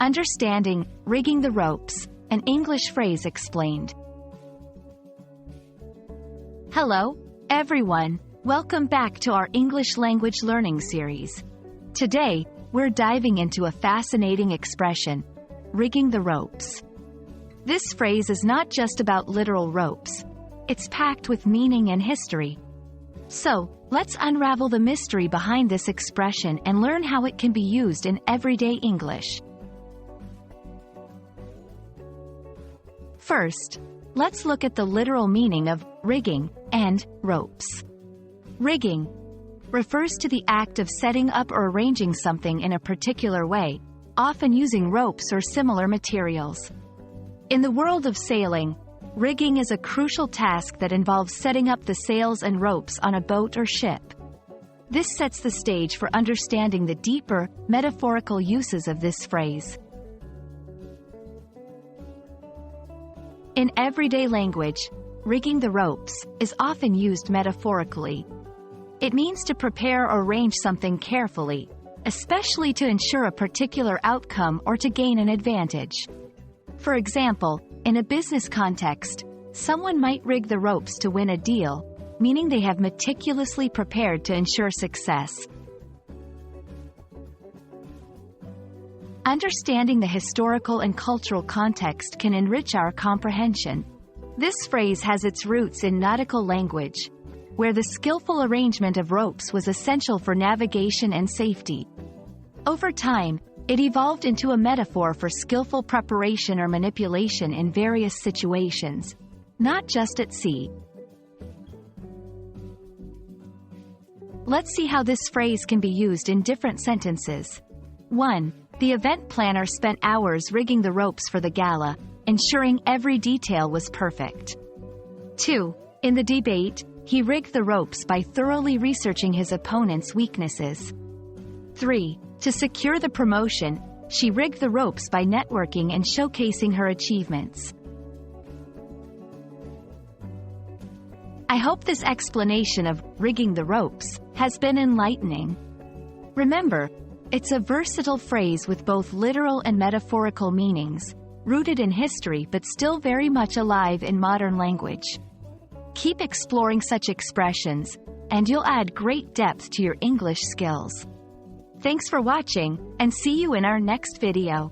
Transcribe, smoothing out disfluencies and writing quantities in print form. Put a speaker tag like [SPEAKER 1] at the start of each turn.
[SPEAKER 1] Understanding Rigging the Ropes, an English phrase explained. Hello, everyone. Welcome back to our English language learning series. Today, we're diving into a fascinating expression, rigging the ropes. This phrase is not just about literal ropes. It's packed with meaning and history. So, let's unravel the mystery behind this expression and learn how it can be used in everyday English. First, let's look at the literal meaning of rigging and ropes. Rigging refers to the act of setting up or arranging something in a particular way, often using ropes or similar materials. In the world of sailing, rigging is a crucial task that involves setting up the sails and ropes on a boat or ship. This sets the stage for understanding the deeper, metaphorical uses of this phrase. In everyday language, rigging the ropes is often used metaphorically. It means to prepare or arrange something carefully, especially to ensure a particular outcome or to gain an advantage. For example, in a business context, someone might rig the ropes to win a deal, meaning they have meticulously prepared to ensure success. Understanding the historical and cultural context can enrich our comprehension. This phrase has its roots in nautical language, where the skillful arrangement of ropes was essential for navigation and safety. Over time, it evolved into a metaphor for skillful preparation or manipulation in various situations, not just at sea. Let's see how this phrase can be used in different sentences. 1. The event planner spent hours rigging the ropes for the gala, ensuring every detail was perfect. 2. In the debate, he rigged the ropes by thoroughly researching his opponent's weaknesses. 3. To secure the promotion, she rigged the ropes by networking and showcasing her achievements. I hope this explanation of rigging the ropes has been enlightening. Remember, it's a versatile phrase with both literal and metaphorical meanings, rooted in history but still very much alive in modern language. Keep exploring such expressions, and you'll add great depth to your English skills. Thanks for watching, and see you in our next video.